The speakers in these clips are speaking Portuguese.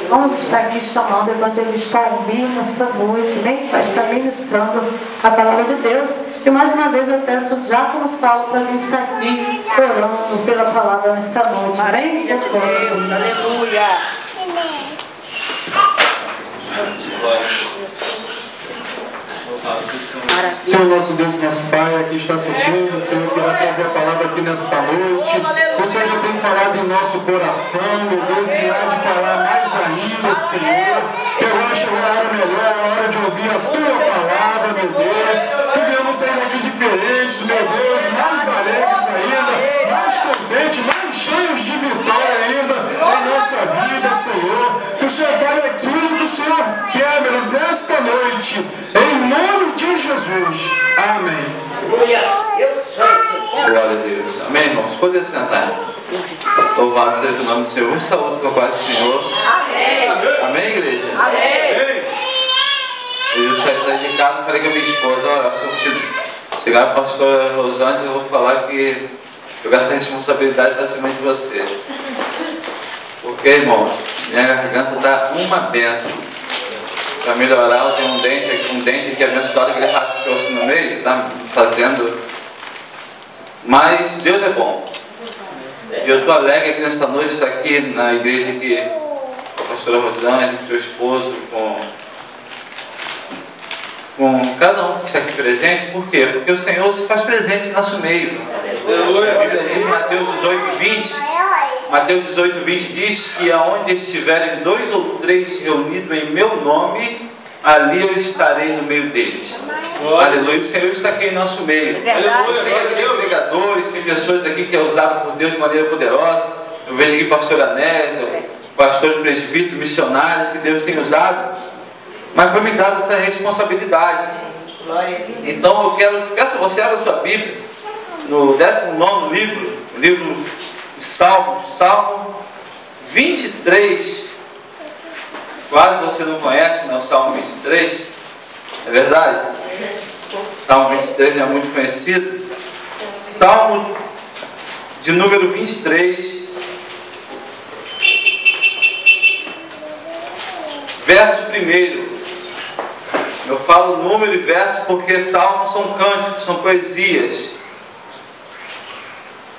Vamos estar aqui chamando o evangelista Almir nesta noite, né? Vai estar ministrando a palavra de Deus. E mais uma vez eu peço o diácono Saulo para mim estar aqui orando pela palavra nesta noite. Amém? Aleluia. Senhor nosso Deus, nosso Pai, aqui está sofrendo, o Senhor querá trazer a palavra aqui nesta noite. O Senhor já tem falado em nosso coração, meu Deus, e há de falar mais ainda, Senhor. Eu acho a hora melhor, a hora de ouvir a Tua palavra, meu Deus. Que venhamos sair daqui diferentes, meu Deus, mais alegres ainda, mais contentes, mais cheios de vitória ainda na nossa vida, Senhor. Que o Senhor fale aquilo que o Senhor quer, meu Deus, nesta noite. Em nome de Jesus. Amém. Glória a Deus. Amém, irmãos? Pode sentar. Louvado seja o nome do Senhor. Um saúde com a paz do Senhor. Amém. Amém, igreja? Amém. Eu saí de casa e falei com a minha esposa: olha, se eu chegar a pastora Rosângela, eu vou falar que jogar essa responsabilidade para cima de você. Porque, irmãos, minha garganta está uma benção. Para melhorar, eu tenho um dente aqui abençoado que ele rachou assim no meio, está fazendo. Mas Deus é bom. E eu estou alegre aqui nesta noite, estar aqui na igreja aqui com a pastora Rosângela, com seu esposo, com cada um que está aqui presente. Por quê? Porque o Senhor se faz presente em nosso meio. A Bíblia diz em Mateus 18:20. Mateus 18:20 diz que aonde estiverem 2 ou 3 reunidos em meu nome, ali eu estarei no meio deles. Aleluia. O Senhor está aqui em nosso meio. Eu sei que aqui tem pregadores, tem pessoas aqui que é usado por Deus de maneira poderosa. Eu vejo aqui pastor Anésia, pastores presbíteros, missionários que Deus tem usado. Mas foi me dada essa responsabilidade. Então eu peço a você, abra sua Bíblia no 19º livro, o livro de Salmos, Salmo 23. Quase você não conhece, né, o Salmo 23. É verdade? Salmo 23 não é muito conhecido. Salmo de número 23, verso 1. Eu falo número e verso porque salmos são cânticos, são poesias.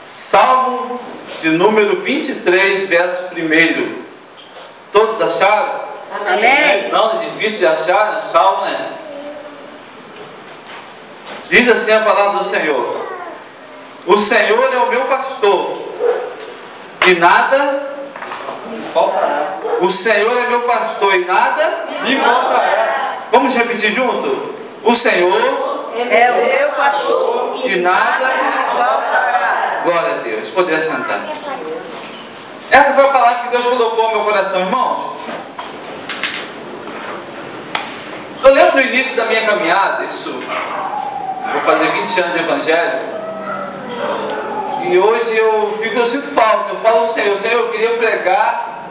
Salmo de número 23, verso 1. Todos acharam? Amém. Não, é difícil de achar, né? O salmo, né? Diz assim a palavra do Senhor: o Senhor é o meu pastor, e nada me faltará. O Senhor é meu pastor, e nada me faltará. Vamos repetir junto? O Senhor É o meu pastor, e nada me faltará. Glória a Deus. Poder sentar. Essa foi a palavra que Deus colocou no meu coração, irmãos. Eu lembro no início da minha caminhada, vou fazer 20 anos de evangelho, e hoje eu sinto falta. Eu falo ao Senhor: Senhor, eu queria pregar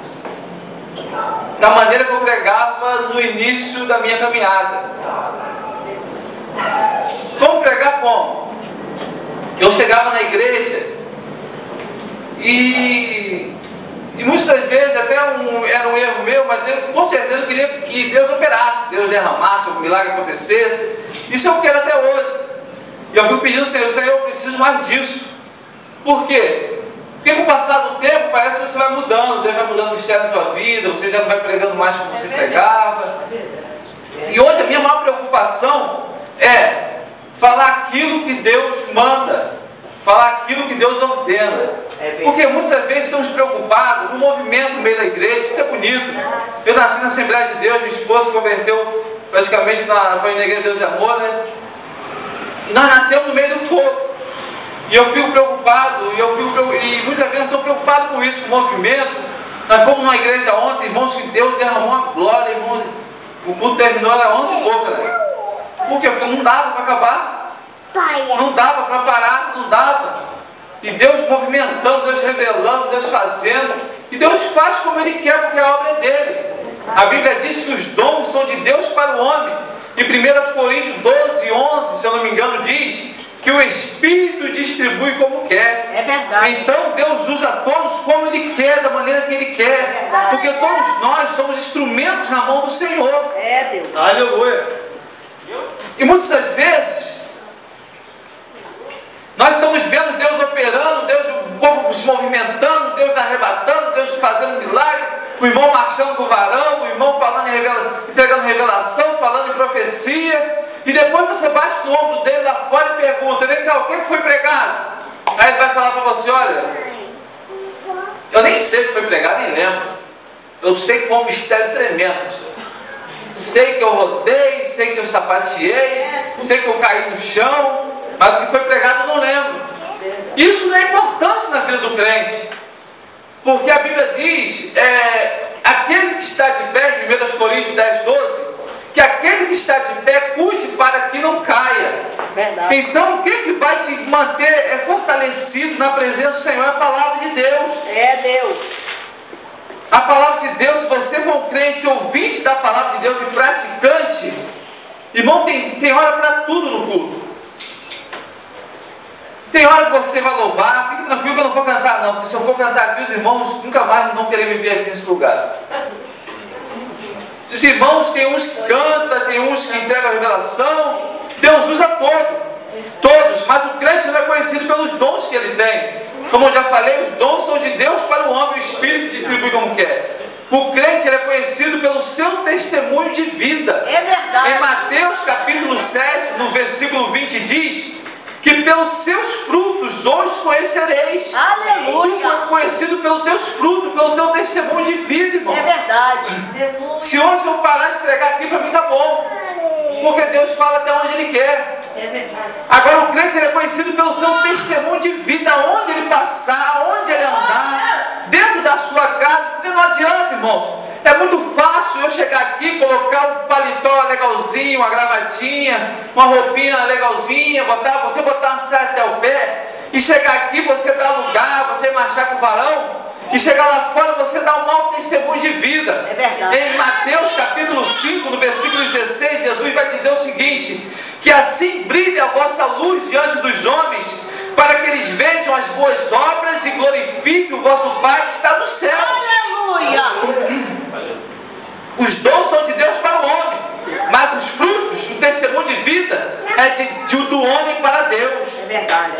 da maneira que eu pregava no início da minha caminhada. Como pregar? Como? Eu chegava na igreja e muitas vezes até era um erro meu, mas eu com certeza queria que Deus operasse, Deus derramasse, um milagre acontecesse. Isso eu quero até hoje. E eu fico pedindo ao Senhor: Senhor, eu preciso mais disso. Por quê? Porque com o passar do tempo parece que você vai mudando, Deus vai mudando o mistério na tua vida, você já não vai pregando mais como você pregava. E hoje a minha maior preocupação é falar aquilo que Deus manda, falar aquilo que Deus ordena. Porque muitas vezes estamos preocupados com o movimento no meio da igreja. Isso é bonito. Eu nasci na Assembleia de Deus, minha esposa se converteu praticamente foi na Igreja de Deus e Amor, né? E nós nascemos no meio do fogo. E eu fico preocupado, e muitas vezes estou preocupado com isso, com o movimento. Nós fomos numa igreja ontem, irmãos, que Deus derramou uma glória, irmãos. O culto terminou, era 11h pouco, né? Por quê? Porque não dava para acabar. Não dava para parar, não dava. E Deus movimentando, Deus revelando, Deus fazendo. E Deus faz como Ele quer, porque a obra é dele. A Bíblia diz que os dons são de Deus para o homem. E 1 Coríntios 12:11, se eu não me engano, diz que o Espírito distribui como quer. É verdade. Então Deus usa todos como Ele quer, da maneira que Ele quer. Porque todos nós somos instrumentos na mão do Senhor. É, Deus. Aleluia. E muitas das vezes, nós estamos vendo Deus operando, Deus, o povo se movimentando, Deus arrebatando, Deus fazendo milagre, o irmão marchando com o varão, o irmão falando entregando revelação, falando em profecia, e depois você bate no ombro dele lá fora e pergunta: vem cá, o que foi pregado? Aí ele vai falar para você: olha, eu nem sei o que foi pregado, nem lembro. Eu sei que foi um mistério tremendo. Sei que eu rodei, sei que eu sapateei, sei que eu caí no chão, mas o que foi pregado eu não lembro. Isso não é importante na vida do crente, porque a Bíblia diz, aquele que está de pé, em 1 Coríntios 10:12, que aquele que está de pé cuide para que não caia. Verdade. Então o que vai te manter fortalecido na presença do Senhor? É a palavra de Deus. É, Deus. A palavra de Deus, se você for um crente ouvinte da palavra de Deus e praticante, irmão, tem hora para tudo no culto. Tem hora que você vai louvar, fique tranquilo que eu não vou cantar não, porque se eu for cantar aqui, os irmãos nunca mais vão querer me ver aqui nesse lugar. Os irmãos, tem uns que cantam, tem uns que entregam a revelação, Deus usa todos, mas o crente não é conhecido pelos dons que ele tem. Como eu já falei, os dons são de Deus para o homem, o Espírito distribui como quer. O crente ele é conhecido pelo seu testemunho de vida. É verdade. Em Mateus capítulo 7, no versículo 20 diz que pelos seus frutos os conhecereis. Aleluia. Tu é conhecido pelos teus frutos, pelo teu testemunho de vida, irmão. É verdade. Se hoje eu parar de pregar aqui, para mim tá bom, porque Deus fala até onde Ele quer. É verdade. Agora o crente ele é conhecido pelo seu testemunho de vida, onde ele passar, onde ele andar, dentro da sua casa, porque não adianta, irmãos. É muito fácil eu chegar aqui, colocar um paletó legalzinho, uma gravatinha, uma roupinha legalzinha, você botar uma saia até o pé, e chegar aqui, você dar lugar, você marchar com o varão, e chegar lá fora você dá um mau testemunho de vida. É verdade. Em Mateus capítulo 5, no versículo 16, Jesus vai dizer o seguinte: que assim brilhe a vossa luz diante dos homens, para que eles vejam as boas obras e glorifiquem o vosso Pai que está no céu. Aleluia. Os dons são de Deus para o homem, mas os frutos, o testemunho de vida, é do homem para Deus. É verdade.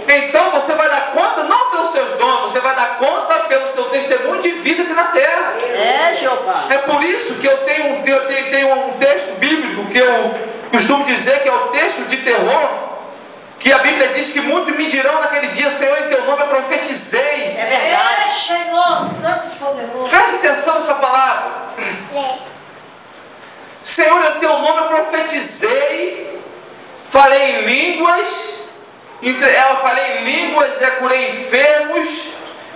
Então você vai dar conta não pelos seus dons, você vai dar conta pelo seu testemunho de vida aqui na terra. É, Jeová. É por isso que eu tenho um texto bíblico que eu costumo dizer que é o texto de terror, que a Bíblia diz que muitos me dirão naquele dia: Senhor, em teu nome eu profetizei. É verdade. Senhor, Santo e Poderoso. Preste atenção nessa palavra. Senhor, em teu nome eu profetizei, falei em línguas, curei enfermos,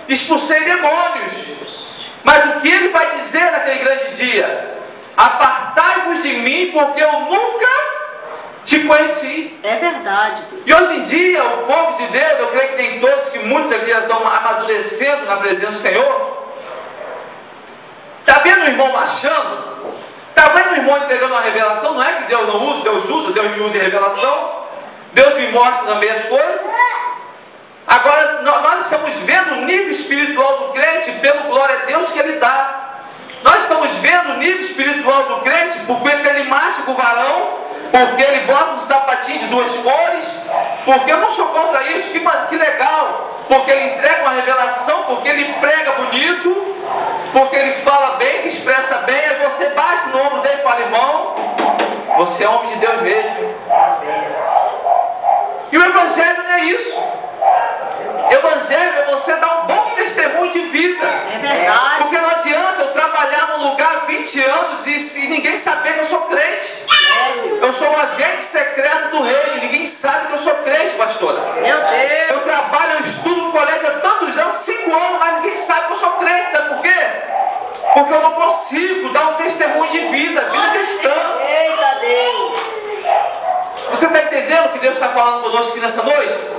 expulsei demônios. Mas o que ele vai dizer naquele grande dia? Apartai-vos de mim, porque eu nunca te conheci. É verdade. E hoje em dia, o povo de Deus, eu creio que nem todos, que muitos aqui já estão amadurecendo na presença do Senhor. Está vendo o irmão marchando? Está vendo o irmão entregando uma revelação? Não é que Deus não usa, Deus usa, Deus me usa em revelação. Deus me mostra também as coisas. Agora, nós estamos vendo o nível espiritual do crente pelo glória a Deus que Ele dá. Nós estamos vendo o nível espiritual do crente porque ele marcha com o varão, porque ele bota um sapatinho de duas cores, porque eu não sou contra isso, que legal, porque ele entrega uma revelação, porque ele prega bonito, porque ele fala bem, expressa bem, aí você bate no ombro dele e fala: irmão, você é homem de Deus mesmo. E o Evangelho não é isso. Evangelho é você dar um bom testemunho de vida. É verdade. Porque não adianta eu trabalhar num lugar 20 anos e ninguém saber que eu sou crente. Eu sou um agente secreto do reino, ninguém sabe que eu sou crente, pastora. Meu Deus. Eu trabalho, eu estudo no colégio há tantos anos, 5 anos, mas ninguém sabe que eu sou crente. Sabe por quê? Porque eu não consigo dar um testemunho de vida cristã. Eita Deus. Você está entendendo o que Deus está falando conosco aqui nessa noite?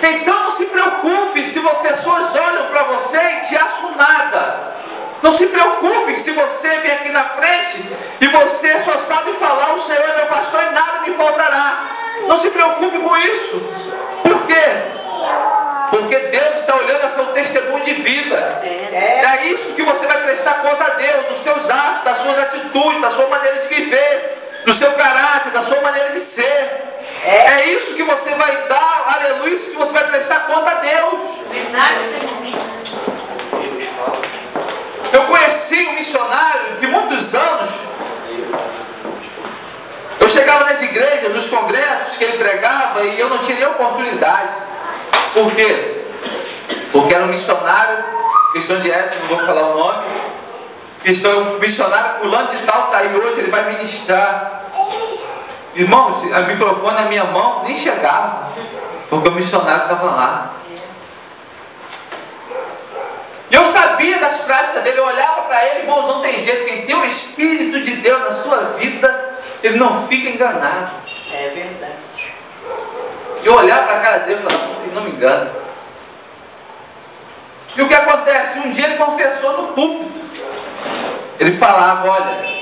Então não se preocupe se pessoas olham para você e te acham nada. Não se preocupe se você vem aqui na frente e você só sabe falar: o Senhor é meu pastor e nada me faltará. Não se preocupe com isso. Por quê? Porque Deus está olhando o seu testemunho de vida. É isso que você vai prestar conta a Deus, dos seus atos, das suas atitudes, da sua maneira de viver, do seu caráter, da sua maneira de ser. É isso que você vai dar, aleluia, isso que você vai prestar conta a Deus. Verdade, Senhor. Eu conheci um missionário que muitos anos eu chegava nas igrejas, nos congressos que ele pregava e eu não tinha nem oportunidade. Por quê? Porque era um missionário, questão de ética, não vou falar o nome, questão missionário fulano de tal está aí hoje, ele vai ministrar. Irmãos, o microfone na minha mão nem chegava, porque o missionário estava lá. E eu sabia das práticas dele, eu olhava para ele, irmãos, não tem jeito, quem tem o Espírito de Deus na sua vida, ele não fica enganado. É verdade. Eu olhava para a cara dele e falava, ele não me engana. E o que acontece? Um dia ele confessou no púlpito. Ele falava, olha,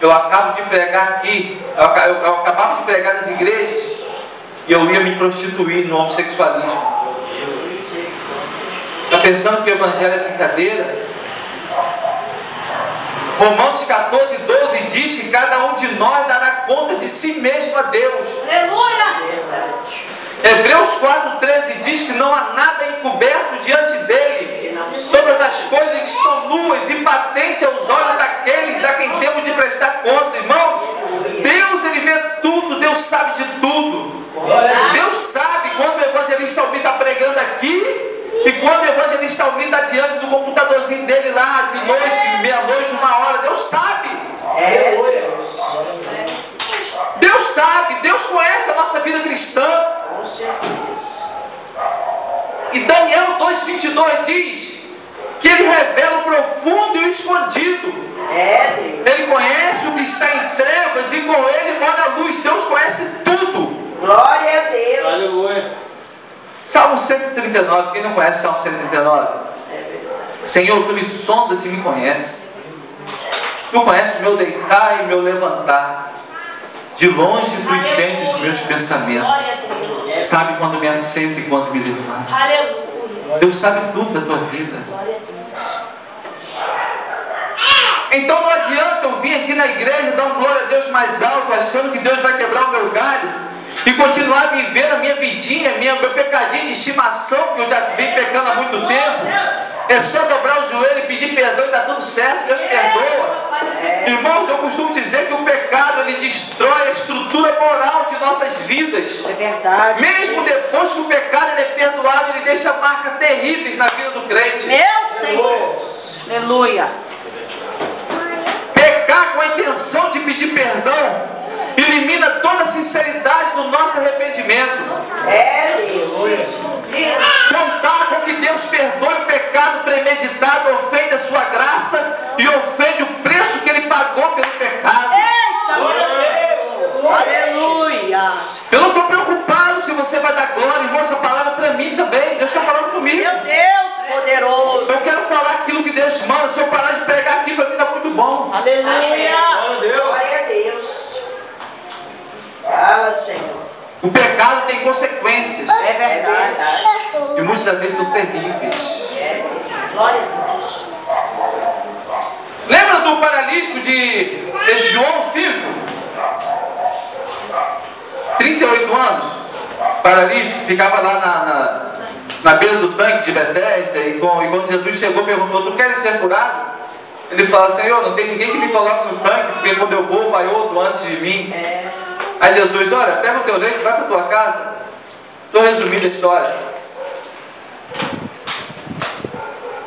eu acabo de pregar aqui, eu acabava de pregar nas igrejas, e eu ia me prostituir no homossexualismo. Está pensando que o evangelho é brincadeira? Romanos 14, 12 diz que cada um de nós dará conta de si mesmo a Deus. Aleluia! Hebreus 4, 13 diz que não há nada encoberto diante dele. Todas as coisas estão nuas e patentes aos olhos daqueles a quem temos de prestar conta. Irmãos, Deus ele vê tudo, Deus sabe de tudo. Deus sabe quando o evangelista Almir está pregando aqui e quando o evangelista Almir está diante do computadorzinho dele lá de noite, meia-noite, 1h. Deus sabe. Deus sabe, Deus conhece a nossa vida cristã. E Daniel 2,22 diz que ele revela o profundo e o escondido. Ele conhece o que está em trevas e com ele mora a luz. Deus conhece tudo. Glória a Deus. Aleluia. Salmo 139, quem não conhece Salmo 139? Senhor, tu me sondas e me conheces. Tu conheces o meu deitar e o meu levantar. De longe tu entendes os meus pensamentos. Sabe quando me assento e quando me levanto. Deus sabe tudo da tua vida. Então não adianta eu vir aqui na igreja dar um glória a Deus mais alto, achando que Deus vai quebrar o meu galho e continuar vivendo a minha vidinha, meu pecadinho de estimação, que eu já venho pecando há muito tempo. É só dobrar o joelho e pedir perdão e está tudo certo, Deus perdoa. Irmãos, eu costumo dizer que o pecado ele destrói a estrutura moral de nossas vidas. É verdade. Mesmo depois que o pecado ele é perdoado, ele deixa marcas terríveis na vida do crente. Meu Senhor. Aleluia. Pecar com a intenção de pedir perdão elimina toda a sinceridade do nosso arrependimento. Contar com que Deus perdoe o pecado premeditado ofende a sua graça e ofende o preço que ele pagou pelo pecado. Aleluia. Eu não estou preocupado se você vai dar glória, irmão, essa palavra para mim também. Deus está falando comigo. Meu Deus poderoso. Eu quero falar aquilo que Deus manda. Se eu parar de pregar aqui, para mim está muito bom. Aleluia. Glória a Deus. Fala, Senhor. O pecado tem consequências. É verdade. E muitas vezes são terríveis. Glória a Deus. Lembra do paralítico de João 5? 38 anos. Paralítico, ficava lá na beira do tanque de Betesda. E quando Jesus chegou, perguntou: tu queres ser curado? Ele fala: Senhor, não tem ninguém que me coloque no tanque, porque quando eu vou, vai outro antes de mim. Aí Jesus: olha, pega o teu leito, vai para a tua casa. Estou resumindo a história.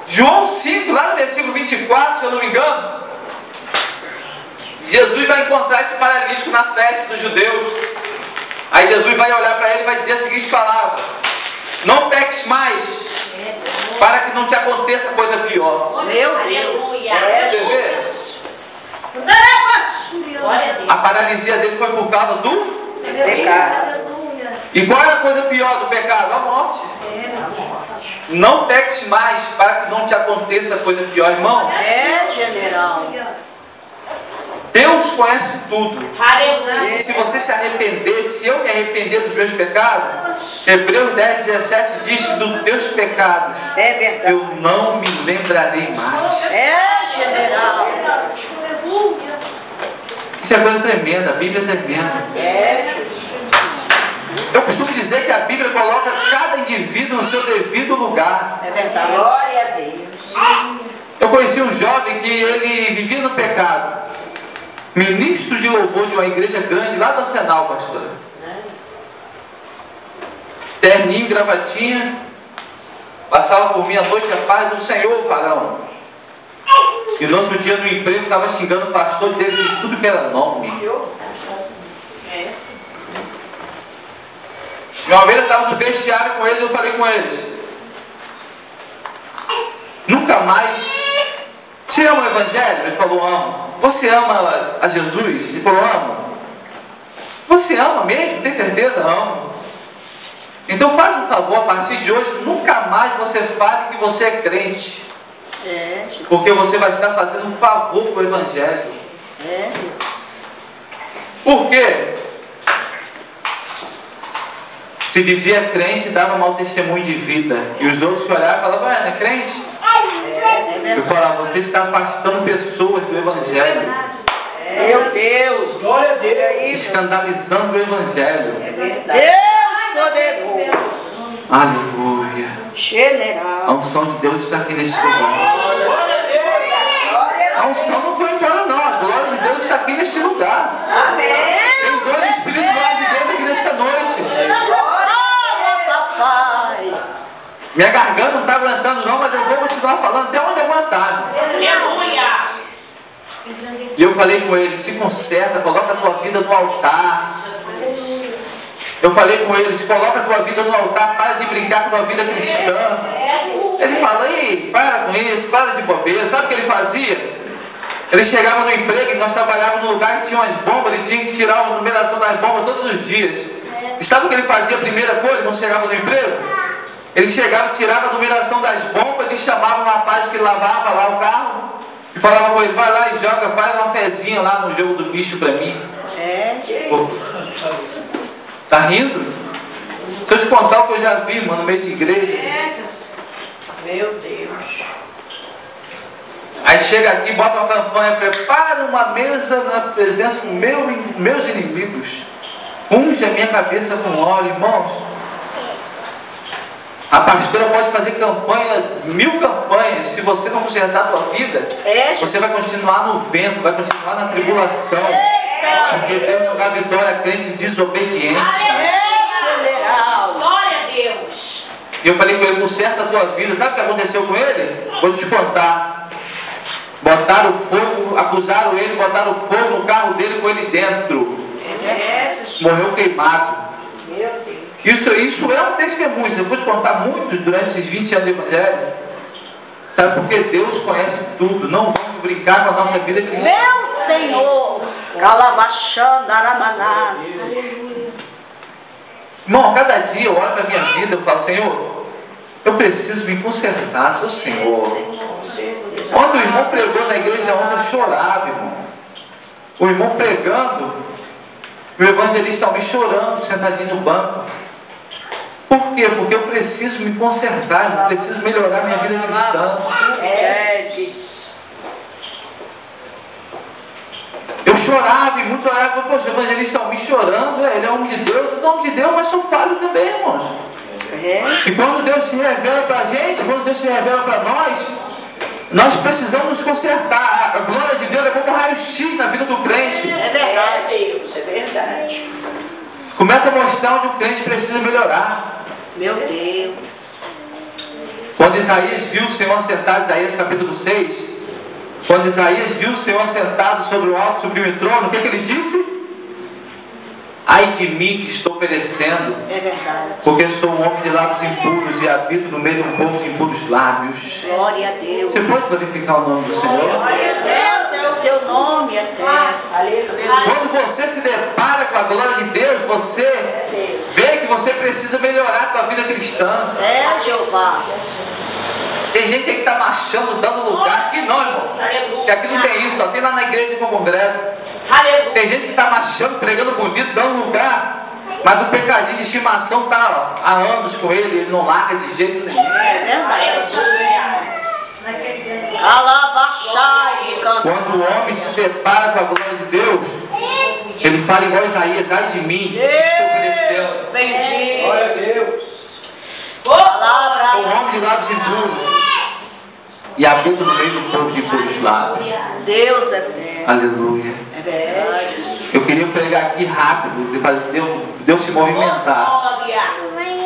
João 5, lá no versículo 24, se eu não me engano, Jesus vai encontrar esse paralítico na festa dos judeus. Aí Jesus vai olhar para ele e vai dizer a seguinte palavra: não peques mais, para que não te aconteça coisa pior. Meu Deus. Você vê? A paralisia dele foi por causa do Pecado. E qual era a coisa pior do pecado? A morte. Não peques mais, para que não te aconteça coisa pior, irmão. É, general. Deus conhece tudo. Aleluia. E se você se arrepender, se eu me arrepender dos meus pecados, Hebreus 10:17 diz que dos teus pecados É verdade. eu não me lembrarei mais. É, general. Isso é coisa tremenda, a Bíblia é tremenda. É, Jesus. Eu costumo dizer que a Bíblia coloca cada indivíduo no seu devido lugar. É verdade. Glória a Deus. Eu conheci um jovem que ele vivia no pecado. Ministro de louvor de uma igreja grande lá do Arsenal, pastora. Terninho, gravatinha. Passava por mim a noite, a paz do Senhor, varão. E no outro dia no emprego estava xingando o pastor dele de tudo que era nome. Uma vez eu estava no vestiário com eles e eu falei com eles: nunca mais. Você ama o Evangelho? Ele falou: amo. Você ama a Jesus? Ele falou: amo. Você ama mesmo? Tem certeza? Amo. Então faz um favor, a partir de hoje, nunca mais você fale que você é crente. É, Porque você vai estar fazendo um favor para o Evangelho. é. Por quê? Se dizia crente, dava mau testemunho de vida. E os outros que olhavam falavam: não é crente? Eu falava: você está afastando pessoas do Evangelho. Meu Deus. Glória a Deus. Escandalizando o Evangelho. É verdade. Deus poderoso. Aleluia. A General. unção de Deus está aqui neste lugar. A unção não foi embora não. A glória de Deus está aqui neste lugar. Amém. Tem dor espiritual de Deus aqui nesta noite. Papai. Minha garganta não está aguentando não, mas eu vou continuar falando até onde aguentar. Aleluia. E eu falei com ele: se conserta, coloca a tua vida no altar. Eu falei com ele: se coloca a tua vida no altar, para de brincar com a tua vida cristã. Ele fala: ei, para com isso, para de bobeira. Sabe o que ele fazia? Ele chegava no emprego e nós trabalhávamos num lugar que tinha umas bombas, ele tinha que tirar a numeração das bombas todos os dias. E sabe o que ele fazia a primeira coisa quando chegava no emprego? Ele chegava, tirava a numeração das bombas e chamava um rapaz que lavava lá o carro e falava com ele: vai lá e joga, faz uma fezinha lá no jogo do bicho pra mim. Pô, tá rindo? Deixa eu te contar o que eu já vi, mano, no meio de igreja. Meu Deus. Aí chega aqui, bota uma campanha: prepara uma mesa na presença dos meus inimigos. Unge a minha cabeça com óleo. Irmãos, a pastora pode fazer campanha, 1000 campanhas. Se você não consertar a tua vida, você vai continuar no vento, vai continuar na tribulação. Porque Deus não dá vitória a crente desobediente. General. Glória a Deus. E eu falei com ele: conserta a tua vida. Sabe o que aconteceu com ele? Vou te contar. Botaram fogo, acusaram ele, botaram fogo no carro dele com ele dentro. Morreu queimado. Meu Deus. Isso é um testemunho. Eu vou te contar muitos durante esses 20 anos de Evangelho. Sabe, porque Deus conhece tudo. Não vamos brincar com a nossa vida cristã. Meu Senhor. Calabachanda, Aramanás. Irmão, cada dia eu olho para a minha vida e falo: Senhor, eu preciso me consertar, seu Senhor. Quando o irmão pregou na igreja ontem, eu chorava, irmão. O irmão pregando, o evangelista me chorando, sentadinho no banco. Por quê? Porque eu preciso me consertar, irmão. Preciso melhorar minha vida cristã. Eu chorava e muitos olhavam: poxa, o evangelista me chorando, ele é homem de Deus. Eu sou homem de Deus, mas sou falho também, irmãos. E quando Deus se revela para a gente, quando Deus se revela para nós precisamos nos consertar. A glória de Deus é como um raio-x na vida do crente. É verdade, Deus, é verdade. Começa a mostrar onde o crente precisa melhorar. Meu Deus. Quando Isaías viu o Senhor sentado, Isaías capítulo 6, quando Isaías viu o Senhor sentado sobre o alto sublime trono, o que ele disse? Ai de mim que estou perecendo, É verdade. porque sou um homem de lábios impuros e habito no meio de um povo de impuros lábios. Glória a Deus. Você pode glorificar o nome do Senhor? Santo é o teu nome até. Aleluia. Quando você se depara com a glória de Deus, você vê que você precisa melhorar a sua vida cristã. É, Jeová. Tem gente aí que está marchando, dando lugar. Aqui não, irmão. Que aqui não tem isso, só tem lá na igreja que eu congrego. Aleluia. Tem gente que está marchando, pregando bonito, dando lugar, mas o pecadinho de estimação está há anos com ele não larga de jeito nenhum. Quando o homem se depara com a glória de Deus, ele fala igual Isaías: ai de mim, estou perecendo. Bendito. Glória a Deus. Palavra. Sou um homem de lábios impuros e habito no meio do povo de impuros lábios. Deus é bom. Aleluia. É verdade. Eu queria pregar aqui rápido, de fazer Deus se movimentar, Glória.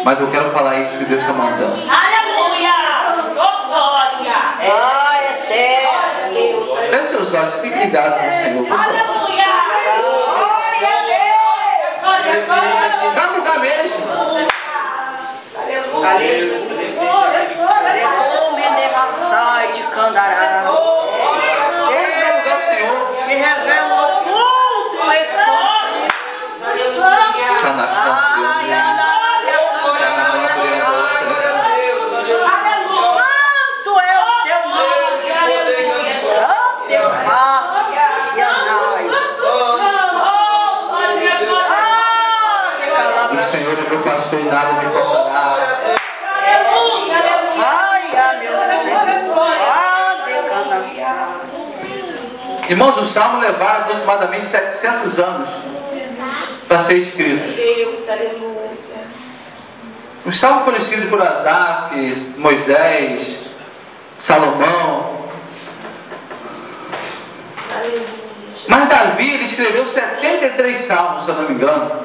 mas eu quero falar isso que Deus está mandando. Aleluia. Glória. Ai, eterno. Feche seus olhos, fique ligado com o Senhor, por favor. Aleluia. Dá lugar mesmo. Sai de Candará. Pode dar lugar ao Senhor. Que revela oculto escondido. Santo é o teu nome. Teu passo e anais. O Senhor é meu pastor e nada me faltará. Ai, meu Senhor. Irmãos, o Salmo levaram aproximadamente 700 anos para ser escritos. Deus, aleluia. Os Salmos foram escritos por Asaf, Moisés, Salomão. Mas Davi, ele escreveu 73 salmos, se eu não me engano.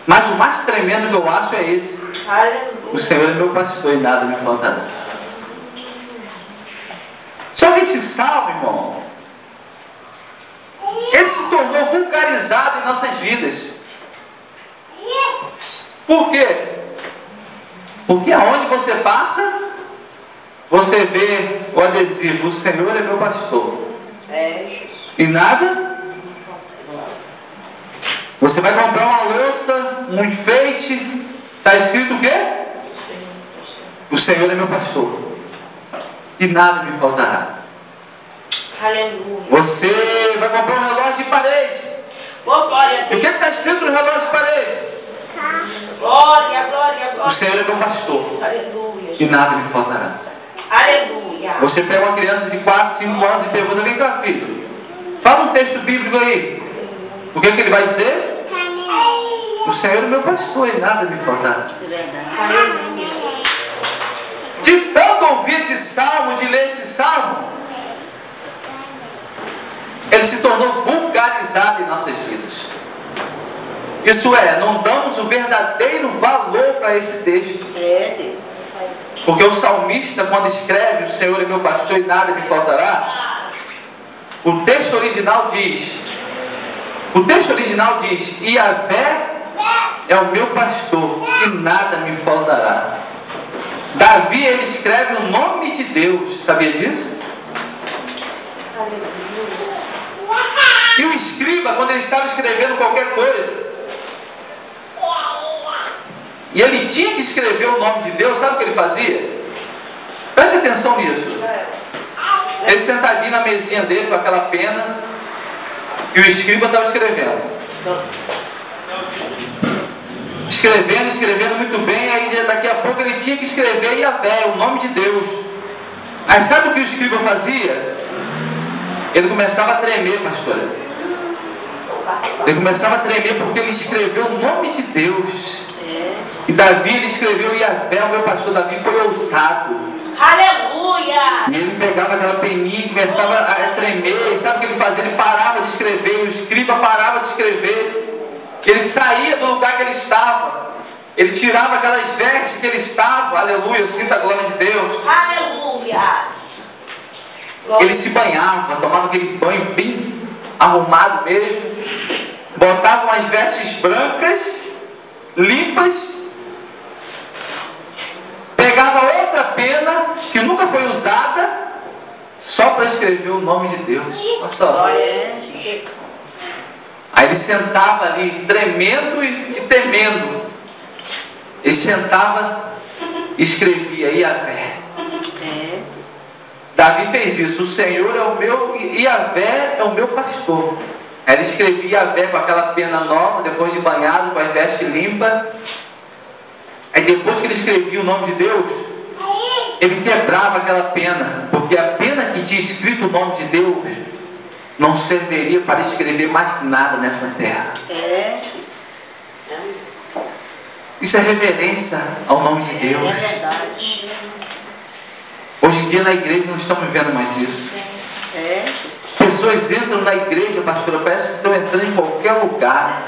Mas o mais tremendo que eu acho é esse: o Senhor é meu pastor e nada me faltará. Só que esse salmo, irmão, ele se tornou vulgarizado em nossas vidas. Por quê? Porque aonde você passa, você vê o adesivo: o Senhor é meu pastor. E nada. Você vai comprar uma louça, um enfeite, está escrito o quê? O Senhor é meu pastor e nada me faltará. Aleluia. Você vai comprar um relógio de parede. Glória a E o que Deus. está escrito no relógio de parede? Glória, glória, glória. O Senhor é meu pastor Aleluia. e nada me faltará. Aleluia. Você pega uma criança de 4, 5 anos e pergunta: vem cá, filho, fala um texto bíblico aí. O que ele vai dizer? O Senhor é meu pastor e nada me faltará. De tanto ouvir esse salmo, de ler esse salmo, ele se tornou vulgarizado em nossas vidas. Isso é, não damos o verdadeiro valor para esse texto. Porque o salmista, quando escreve o Senhor é meu pastor e nada me faltará, o texto original diz: Yahvé é o meu pastor e nada me faltará. Davi, ele escreve o nome de Deus, sabia disso? E o escriba, quando ele estava escrevendo qualquer coisa, e ele tinha que escrever o nome de Deus, sabe o que ele fazia? Preste atenção nisso. Ele sentadinho na mesinha dele com aquela pena, e o escriba estava escrevendo. Escrevendo muito bem. Aí daqui a pouco ele tinha que escrever Yahvé, o nome de Deus. Aí sabe o que o escriba fazia? Ele começava a tremer, pastor. Ele começava a tremer porque ele escreveu o nome de Deus. E Davi, ele escreveu Yahvé, o meu pastor. Davi foi ousado. Aleluia. E ele pegava aquela peninha e começava a tremer. E sabe o que ele fazia? Ele parava de escrever. E o escriba parava de escrever. Ele saía do lugar que ele estava. Ele tirava aquelas vestes que ele estava. Aleluia, eu sinto a glória de Deus. Aleluia. Ele se banhava, tomava aquele banho bem arrumado mesmo. Botava umas vestes brancas, limpas. Pegava outra pena que nunca foi usada, só para escrever o nome de Deus. Olha só. Aí ele sentava ali, tremendo e temendo. Ele sentava e escrevia Yahvé. Davi fez isso. O Senhor é o meu, e Yahvé é o meu pastor. Ele escrevia Yahvé com aquela pena nova, depois de banhado, com as vestes limpas. Aí depois que ele escrevia o nome de Deus, ele quebrava aquela pena, porque a pena que tinha escrito o nome de Deus não serviria para escrever mais nada nessa terra. Isso é reverência ao nome de Deus. É verdade. Hoje em dia na igreja não estamos vendo mais isso. Pessoas entram na igreja, pastora, parece que estão entrando em qualquer lugar.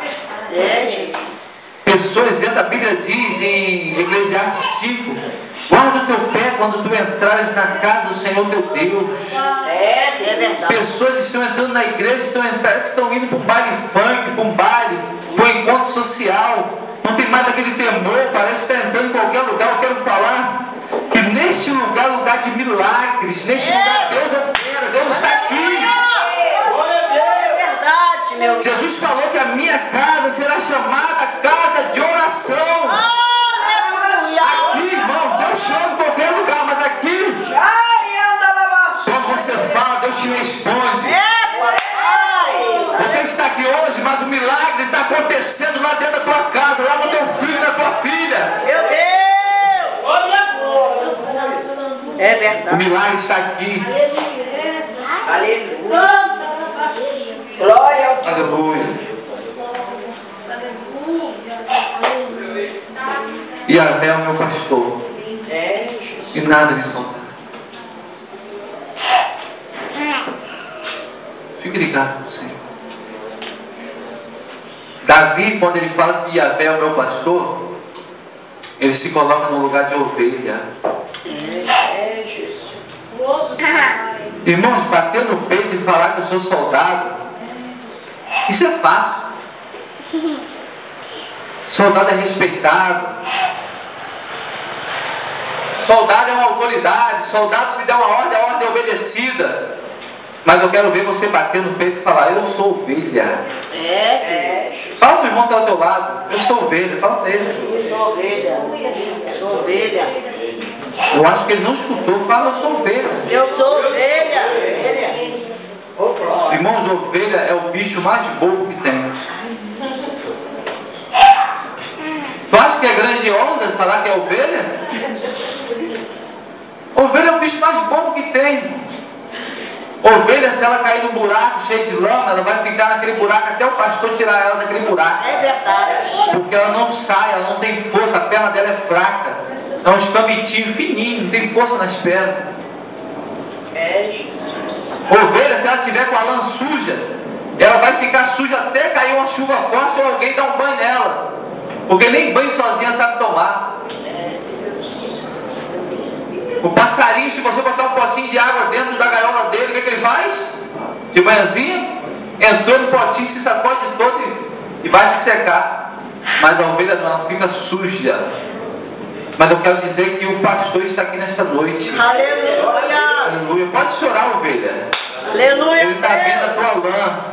Pessoas entram, a Bíblia diz em Eclesiastes 5, guarda o teu pé quando tu entrares na casa do Senhor teu Deus. É verdade. Pessoas estão entrando na igreja, parece que estão indo para um baile funk, para um baile, para um encontro social. Não tem mais aquele temor, parece que está entrando em qualquer lugar. Eu quero falar que neste lugar, lugar de milagres, neste lugar Deus opera, Deus está aqui. É verdade, meu Deus. Jesus falou que a minha casa será chamada casa de oração. Aqui, irmãos, Deus chama em qualquer lugar, mas aqui, quando você fala, Deus te responde. Você está aqui hoje, mas o milagre está acontecendo lá dentro da tua casa, lá no teu filho, na tua filha. Meu Deus! É O verdade. milagre está aqui. Aleluia. Glória ao Aleluia. E Yahvé é o meu pastor, e nada me faltará. Fique ligado com o Senhor. Davi, quando ele fala que Yahvé é o meu pastor, ele se coloca no lugar de ovelha. Irmãos, bater no peito e falar que eu sou soldado, isso é fácil. Soldado é respeitado. Soldado é uma autoridade. Soldado, se der uma ordem, a ordem é obedecida. Mas eu quero ver você bater no peito e falar: eu sou ovelha. Fala para o irmão que está ao teu lado: eu sou ovelha. Fala para ele: Eu sou ovelha. Sou ovelha. eu acho que ele não escutou. Fala: eu sou ovelha. Eu sou ovelha. Irmãos, ovelha é o bicho mais bobo que tem. Tu acha que é grande onda falar que é ovelha? Ovelha é o bicho mais bobo que tem. Ovelha, se ela cair num buraco cheio de lama, ela vai ficar naquele buraco até o pastor tirar ela daquele buraco. É verdade. Porque ela não sai, ela não tem força, a perna dela é fraca. É um escambitinho fininho, não tem força nas pernas. Ovelha, se ela tiver com a lã suja, ela vai ficar suja até cair uma chuva forte ou alguém dar um banho nela. Porque nem banho sozinha sabe tomar. O passarinho, se você botar um potinho de água dentro da gaiola dele, o que ele faz? De manhãzinha, entrou no potinho, se sacode todo e vai se secar. Mas a ovelha não, ela fica suja. Mas eu quero dizer que o pastor está aqui nesta noite. Aleluia. Aleluia. Pode chorar, ovelha. Aleluia. Ele está vendo a tua lã.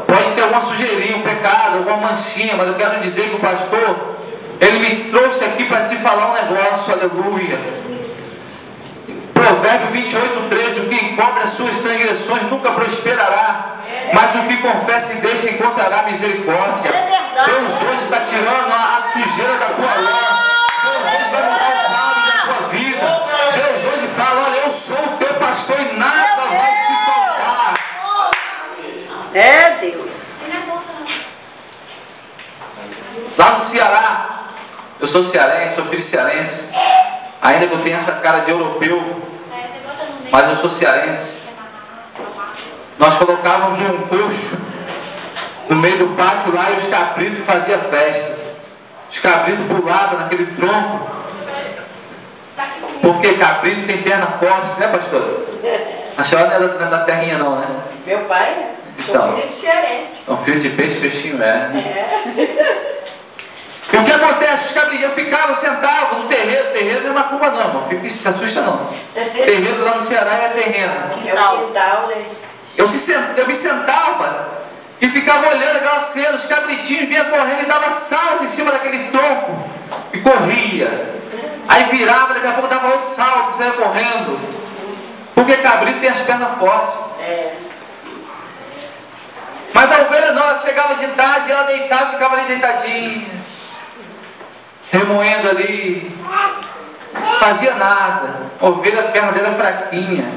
Pode ter alguma sujeirinha, um pecado, alguma manchinha, mas eu quero dizer que o pastor, ele me trouxe aqui para te falar um negócio. Aleluia. Provérbio 28:13: o que encobre as suas transgressões nunca prosperará, mas o que confessa e deixa encontrará misericórdia. Deus hoje está tirando a sujeira da tua lã. Deus hoje vai mudar o quadro da tua vida. Deus hoje fala: olha, eu sou o teu pastor e nada vai te faltar. É Deus. Lá no Ceará, eu sou cearense, sou filho cearense, ainda que eu tenha essa cara de europeu, mas eu sou cearense. Nós colocávamos um coxo no meio do pátio lá e os cabritos faziam festa. Os cabritos pulavam naquele tronco, porque cabrito tem perna forte, né, pastor? A senhora não é da terrinha não, né? Meu pai Então, filho de cearense. é um filho de peixe, peixinho é. E o que acontece? Os cabritos, eu ficava, sentava no terreiro. Terreiro não é macumba não, irmão. Fica, se assusta não. Terreiro lá no Ceará é terreno. É o quintal, né? Eu me sentava e ficava olhando aquela cena. Os cabritinhos vinham correndo e dava salto em cima daquele tronco e corria. Aí virava, daqui a pouco dava outro salto e saia correndo. Porque cabrito tem as pernas fortes. Mas a ovelha não, ela chegava de tarde, ela deitava, ficava ali deitadinha, remoendo ali, fazia nada. A ovelha, a perna dela é fraquinha.